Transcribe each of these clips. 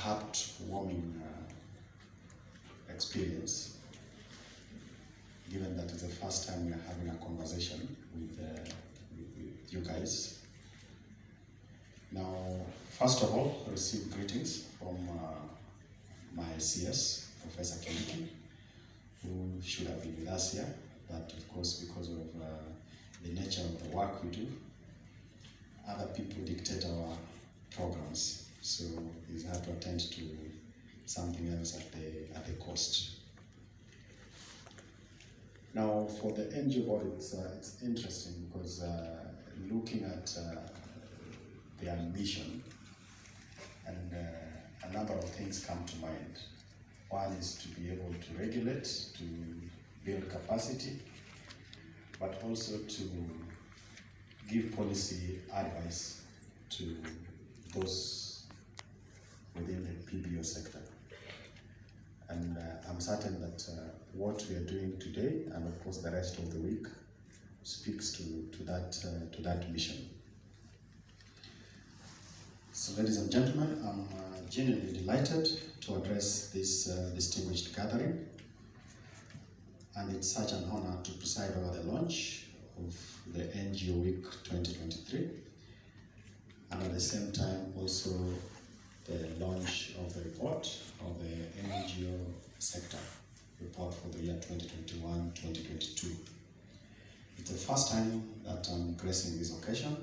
heartwarming experience, given that it's the first time we are having a conversation with you guys. Now, first of all, receive greetings from my CS, Professor Kennedy, who should have been with us here, but of course, because of the nature of the work we do, other people dictate our programs, so he's had to attend to something else at the coast. Now, for the NGO body, it's interesting because looking at their mission, and a number of things come to mind. One is to be able to regulate, to build capacity, but also to give policy advice to those within the PBO sector. And I'm certain that what we are doing today, and of course the rest of the week, speaks to that mission. So, ladies and gentlemen, I'm genuinely delighted to address this distinguished gathering, and it's such an honor to preside over the launch of the NGO Week 2023, and at the same time also the launch of the report of the NGO sector report for the year 2021-2022. It's the first time that I'm gracing this occasion,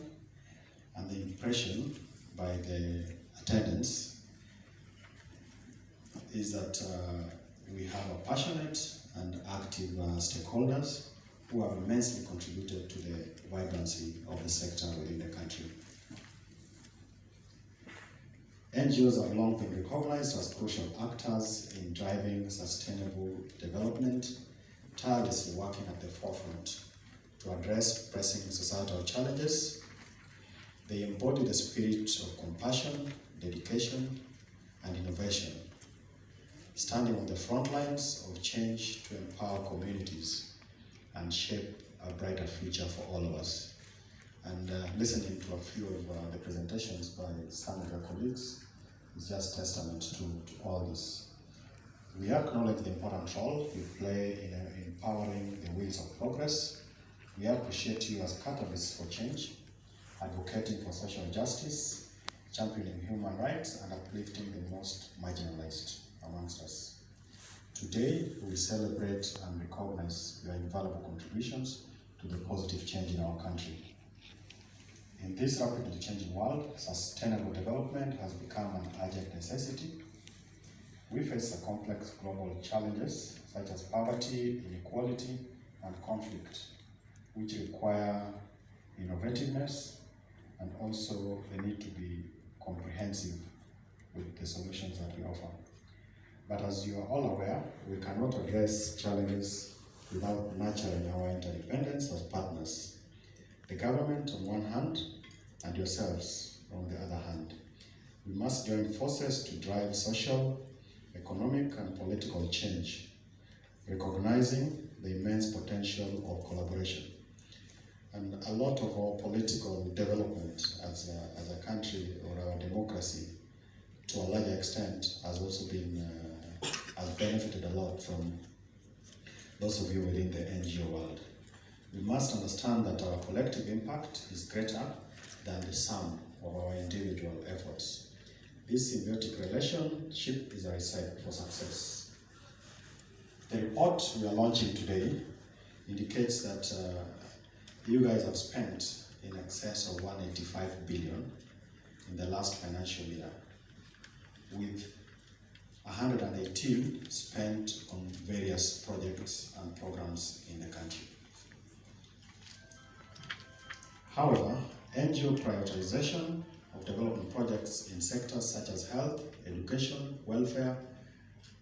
and the impression by the attendance is that we have a passionate and active stakeholders who have immensely contributed to the vibrancy of the sector within the country. NGOs have long been recognized as crucial actors in driving sustainable development, tirelessly working at the forefront to address pressing societal challenges. They embody the spirit of compassion, dedication, and innovation, standing on the front lines of change to empower communities and shape a brighter future for all of us. And listening to a few of the presentations by some of our colleagues is just testament to all this. We acknowledge the important role you play in empowering the wheels of progress. We appreciate you as catalysts for change, advocating for social justice, championing human rights, and uplifting the most marginalized amongst us. Today, we celebrate and recognize your invaluable contributions to the positive change in our country. In this rapidly changing world, sustainable development has become an urgent necessity. We face the complex global challenges such as poverty, inequality, and conflict, which require innovativeness and also the need to be comprehensive with the solutions that we offer. But as you are all aware, we cannot address challenges without nurturing our interdependence as partners. The government on one hand, and yourselves on the other hand. We must join forces to drive social, economic, and political change, recognizing the immense potential of collaboration. And a lot of our political development as a country or our democracy, to a larger extent, has also been has benefited a lot from those of you within the NGO world. We must understand that our collective impact is greater than the sum of our individual efforts. This symbiotic relationship is a recipe for success. The report we are launching today indicates that you guys have spent in excess of 185 billion in the last financial year, with 118 spent on various projects and programs in the country. However, NGO prioritization of development projects in sectors such as health, education, welfare,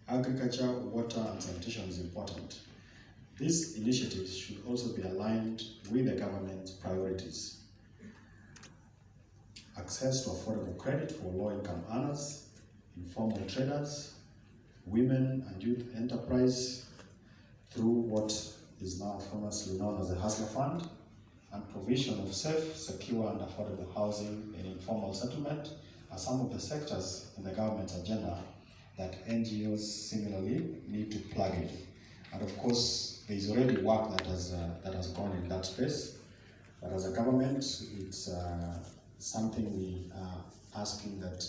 agriculture, water, and sanitation is important. These initiatives should also be aligned with the government's priorities. Access to affordable credit for low-income earners, informal traders, women and youth enterprise through what is now famously known as the Hustler Fund, and provision of safe, secure, and affordable housing in informal settlement are some of the sectors in the government's agenda that NGOs similarly need to plug in. And of course, there is already work that has gone in that space. But as a government, it's something we are asking that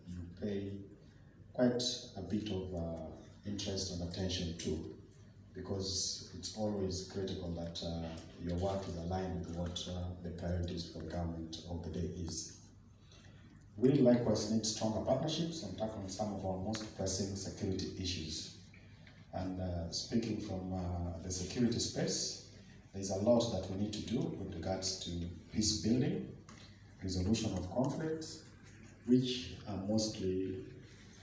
you pay quite a bit of interest and attention to, because it's always critical that your work is aligned with what the priorities for the government of the day is. We likewise need stronger partnerships on tackling some of our most pressing security issues. And speaking from the security space, there's a lot that we need to do with regards to peace building, resolution of conflicts, which are mostly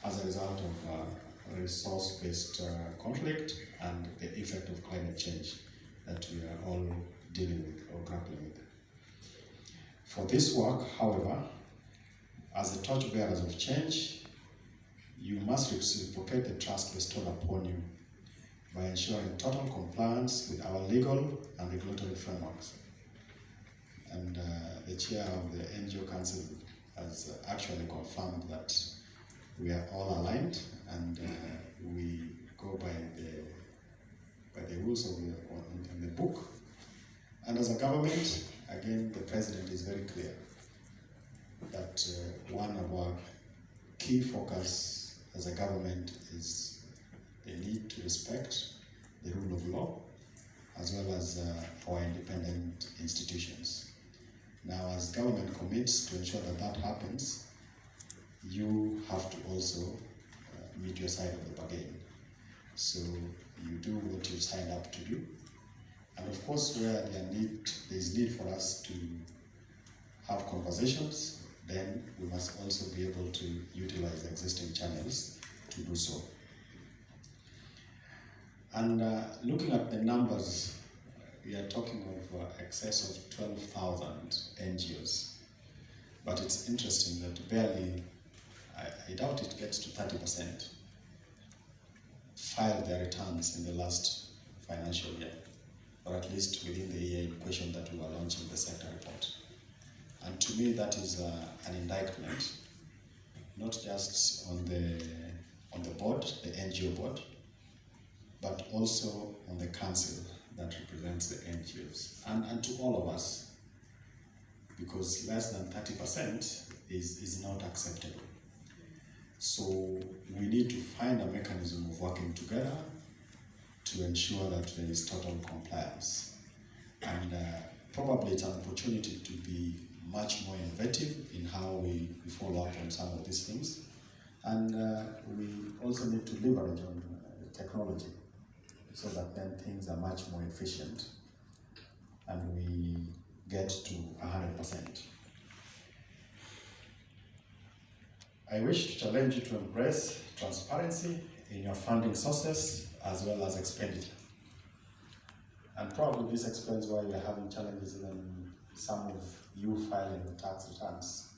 as a result of resource-based conflict and the effect of climate change that we are all dealing with or grappling with. For this work, however, as the torchbearers of change, you must reciprocate the trust bestowed upon you by ensuring total compliance with our legal and regulatory frameworks. And the chair of the NGO Council has actually confirmed that we are all aligned, and we go by the rules of the book. And as a government, again, the president is very clear that one of our key focus as a government is the need to respect the rule of law, as well as our independent institutions. Now, as government commits to ensure that that happens, you have to also meet your side of the bargain. So you do what you've signed up to do. And of course, where there's need for us to have conversations, then we must also be able to utilize the existing channels to do so. And looking at the numbers, we are talking of excess of 12,000 NGOs. But it's interesting that barely, I doubt it gets to 30%, filed their returns in the last financial year, or at least within the year in question that we were launching the sector report. And to me, that is an indictment, not just on the board, the NGO board, but also on the council that represents the NGOs, and to all of us, because less than 30% is not acceptable. So we need to find a mechanism of working together to ensure that there is total compliance. And probably it's an opportunity to be much more innovative in how we follow up on some of these things. And we also need to leverage on technology so that then things are much more efficient and we get to 100%. I wish to challenge you to embrace transparency in your funding sources as well as expenditure. And probably this explains why we are having challenges in some of you filing the tax returns.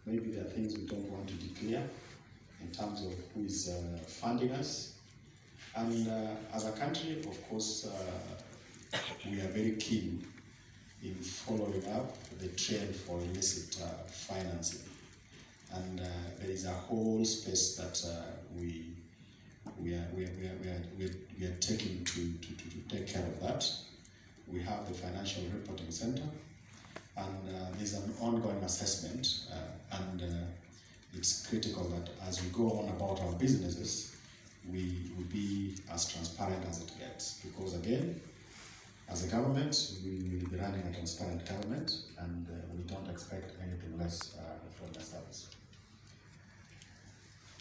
Maybe there are things we don't want to declare in terms of who is funding us. And as a country, of course, we are very keen in following up the trend for illicit financing. And there is a whole space that we are taking to take care of that. We have the Financial Reporting Center, and there's an ongoing assessment, and it's critical that as we go on about our businesses, we will be as transparent as it gets. Because again, as a government, we will be running a transparent government, and we don't expect anything less from ourselves.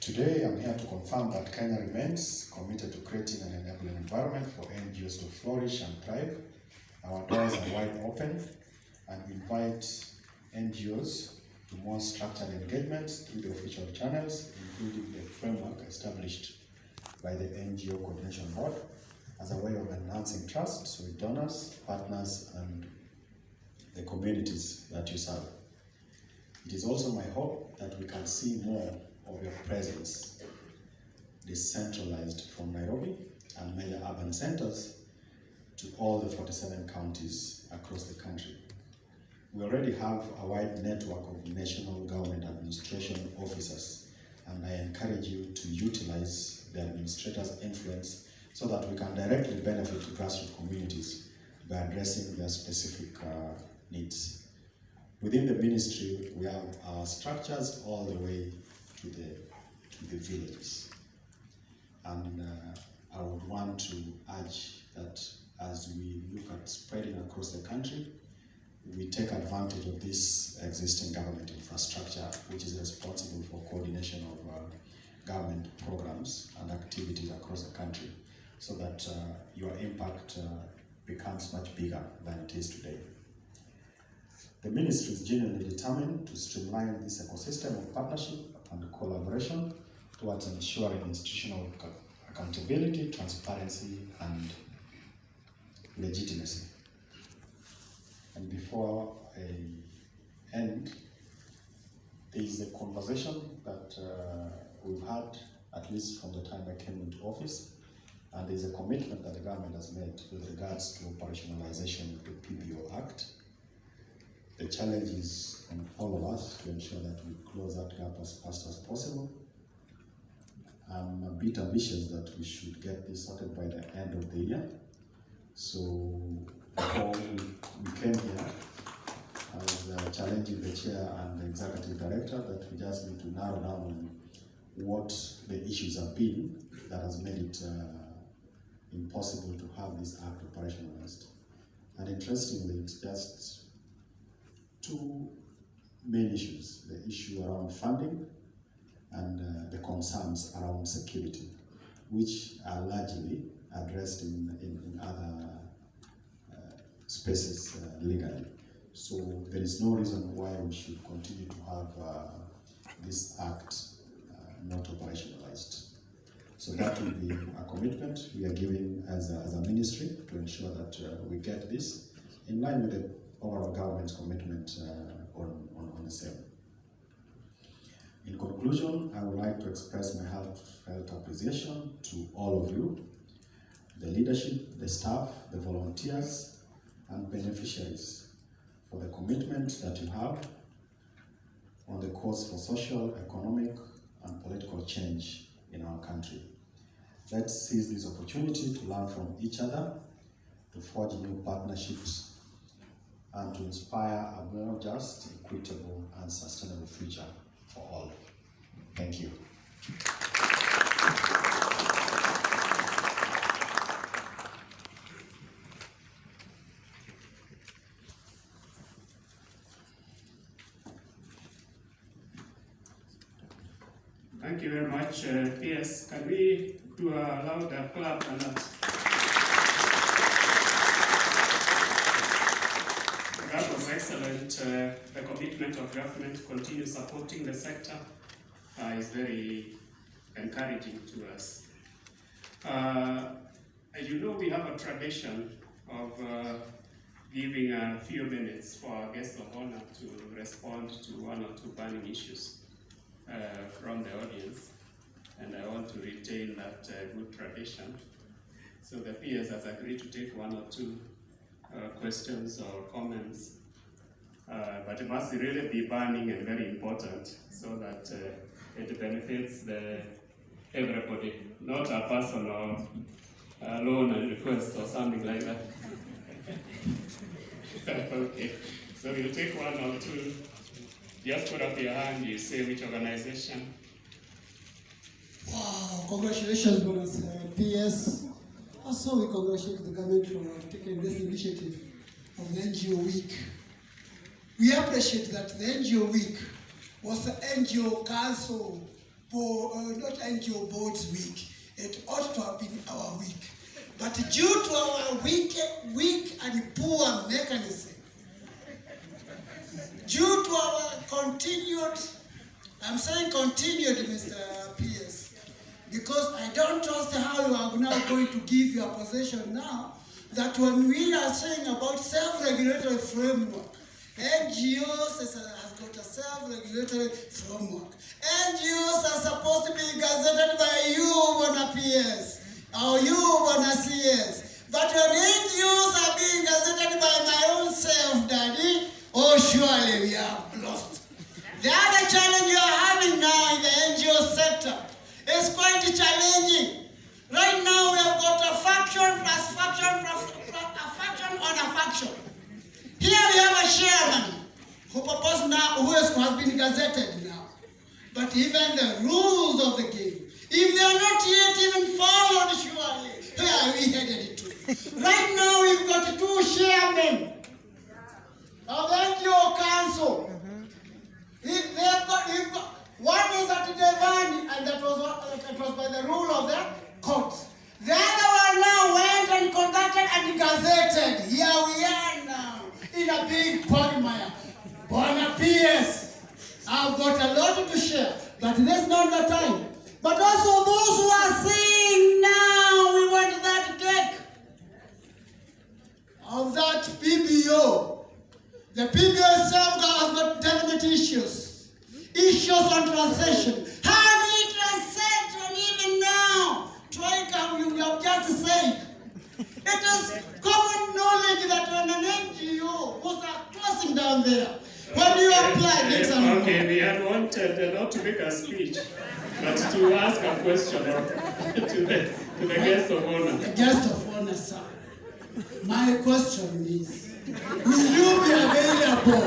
Today, I'm here to confirm that Kenya remains committed to creating an enabling environment for NGOs to flourish and thrive. Our doors are wide open, and we invite NGOs to more structured engagement through the official channels, including the framework established by the NGO Coordination Board as a way of enhancing trust with donors, partners, and the communities that you serve. It is also my hope that we can see more of your presence decentralized from Nairobi and major urban centers to all the 47 counties across the country. We already have a wide network of national government administration officers, and I encourage you to utilize the administrators' influence so that we can directly benefit grassroots communities by addressing their specific needs. Within the ministry, we have our structures all the way to the villages. And I would want to urge that as we look at spreading across the country, we take advantage of this existing government infrastructure, which is responsible for coordination of government programs and activities across the country, so that your impact becomes much bigger than it is today. The ministry is genuinely determined to streamline this ecosystem of partnership and collaboration towards ensuring institutional accountability, transparency, and legitimacy. And before I end, there is a conversation that we've had, at least from the time I came into office, and there is a commitment that the government has made with regards to operationalization of the PBO Act. The challenge is on all of us to ensure that we close that gap as fast as possible. I'm a bit ambitious that we should get this sorted by the end of the year. So before we came here, I was challenging the chair and the executive director that we just need to narrow down on what the issues have been that has made it impossible to have this act operationalized. And interestingly, it's just two main issues: the issue around funding and the concerns around security, which are largely addressed in other spaces legally. So there is no reason why we should continue to have this act not operationalized. So that will be a commitment we are giving as a ministry to ensure that we get this in line with the overall government's commitment on the same. In conclusion, I would like to express my heartfelt appreciation to all of you, the leadership, the staff, the volunteers, and beneficiaries for the commitment that you have on the course for social, economic, and political change in our country. Let's seize this opportunity to learn from each other, to forge new partnerships, and to inspire a more just, equitable, and sustainable future for all. Thank you. Thank you very much, PS. Can we do a loud clap and that was excellent. The commitment of government to continue supporting the sector is very encouraging to us. You know, we have a tradition of giving a few minutes for our guests of honor to respond to one or two burning issues from the audience, and I want to retain that good tradition. So the PS has agreed to take one or two questions or comments, but it must really be burning and very important so that it benefits everybody, not a personal loan and request or something like that. Okay, so we'll take one or two. Just put up your hand, you say which organization. Wow, congratulations, Bonus PS. Also, we congratulate the government for taking this initiative of the NGO Week. We appreciate that the NGO Week was the NGO Council, not NGO Board's week. It ought to have been our week. But due to our weak and poor mechanism, due to our continued, I'm saying continued, Mr. PS, because I don't trust how you are now going to give your position now, that when we are saying about self-regulatory framework, NGOs has got a self-regulatory framework. NGOs are supposed to be gazetted by you, Bona PS, or you, Bona CS. But when NGOs are being gazetted by my own self, Daddy, oh, surely we have lost. The other challenge you are having now in the NGO sector is quite challenging. Right now we have got a faction plus faction plus a faction on a faction. Here we have a chairman who proposed now, who has been gazetted now. But even the rules of the game, if they are not yet even followed, surely, where are we headed to? Right now we've got 2 chairmen of the NGO council. We've got, one is at Devani, and that was by the rule of the court. The other one now went and conducted and gazetted. Here we are now, in a big quagmire. Bwana PS, I've got a lot to share, but this is not the time. But also those who are saying now, we want that cake of that PBO. The PBO itself has got definite issues. Issues on translation. How do you translate when even now? Troika, you have just said. It is common knowledge that when an NGO was crossing down there, when you apply this okay, we had wanted not to make a speech, but to ask a question to the guest of honor. The guest of honor, sir. My question is, will you be available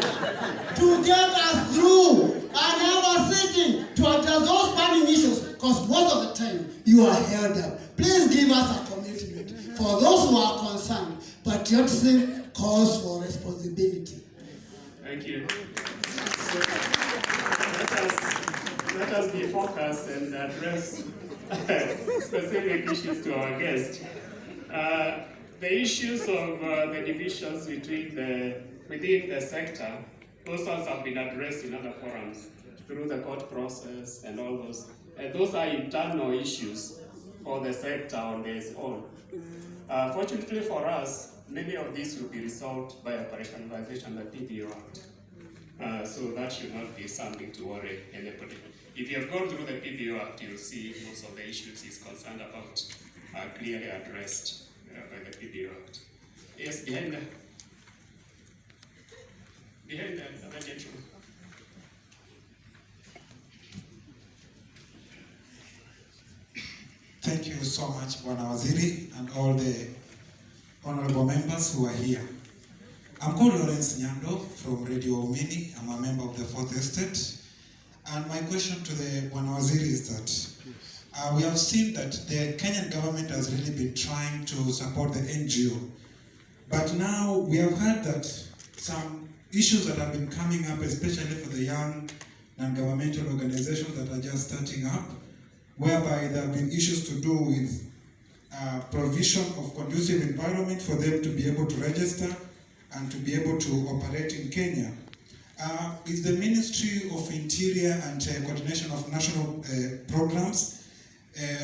to get us through and have a sitting to address those burning issues? Because most of the time you are held up. Please give us a commitment for those who are concerned. Patriotism calls for responsibility. Thank you. So, let us be focused and address specific issues to our guest. The issues of the divisions within the sector, those ones have been addressed in other forums through the court process and all those. Those are internal issues for the sector on its own. Fortunately for us, many of these will be resolved by operationalization of the PBO Act. So that should not be something to worry anybody. If you have gone through the PBO Act, you'll see most of the issues he's concerned about are clearly addressed by the PBO Act. Yes, behind the other gentleman. Thank you so much, Bwana Waziri, and all the honorable members who are here. I'm called Lawrence Nyando from Radio Omini. I'm a member of the 4th Estate. And my question to the Bwana Waziri is that we have seen that the Kenyan government has really been trying to support the NGO. But now we have heard that some issues that have been coming up, especially for the young non-governmental organizations that are just starting up, whereby there have been issues to do with provision of conducive environment for them to be able to register and to be able to operate in Kenya. Is the Ministry of Interior and Coordination of National Programs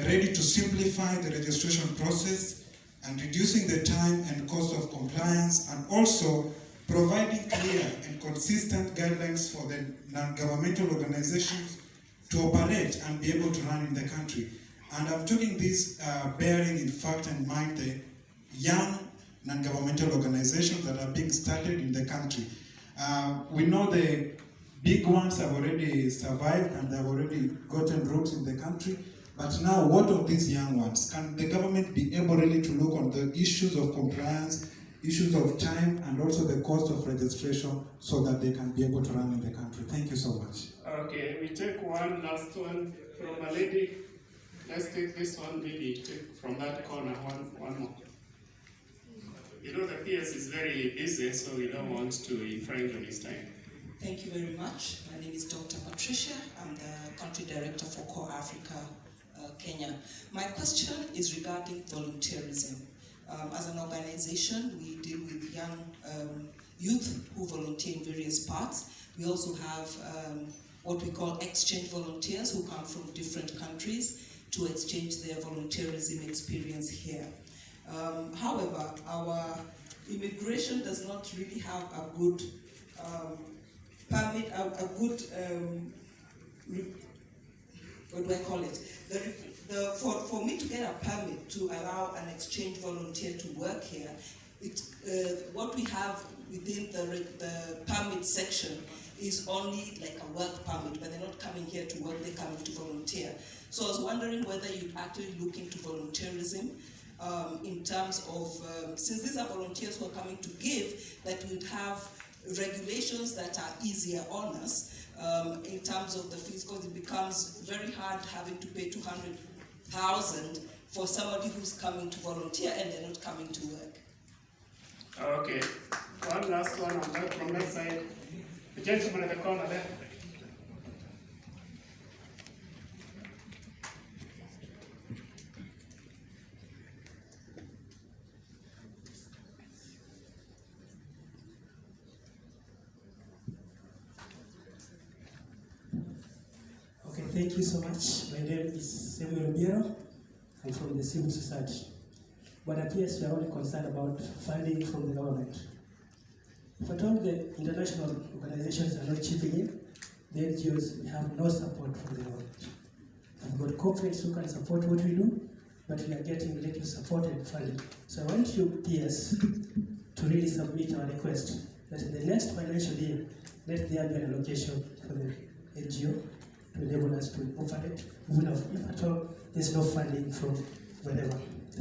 ready to simplify the registration process and reducing the time and cost of compliance, and also providing clear and consistent guidelines for the non-governmental organizations to operate and be able to run in the country? And I'm talking this bearing in fact and mind the young non-governmental organizations that are being started in the country. We know the big ones have already survived and they've already gotten roots in the country, but now what of these young ones? Can the government be able really to look on the issues of compliance, issues of time, and also the cost of registration so that they can be able to run in the country? Thank you so much. Okay, we take one last one from a lady. Let's take this one, lady. Take from that corner, one more. You know, the PS is very busy, so we don't want to infringe on his time. Thank you very much. My name is Dr. Patricia. I'm the Country Director for Core Africa, Kenya. My question is regarding volunteerism. As an organization, we deal with young youth who volunteer in various parts. We also have what we call exchange volunteers who come from different countries to exchange their volunteerism experience here. However, our immigration does not really have a good permit, what do I call it? For me to get a permit to allow an exchange volunteer to work here, what we have within the permit section is only like a work permit, but they're not coming here to work, they're coming to volunteer. So I was wondering whether you'd actually look into volunteerism in terms of, since these are volunteers who are coming to give, that we'd have regulations that are easier on us in terms of the fees, because it becomes very hard having to pay 200,000 for somebody who's coming to volunteer and they're not coming to work. Okay, one last one on that, from that side. The gentleman at the corner there. Okay, thank you so much. My name is Samuel Obiero. I'm from the civil society. But it appears we are only concerned about funding from the government. If at all the international organizations are not chipping in, the NGOs have no support from the government. We've got corporates who can support what we do, but we are getting little support and funding. So I want you, PS, to really submit our request that in the next financial year, let there be an allocation for the NGO to enable us to operate, even if at all there's no funding from wherever.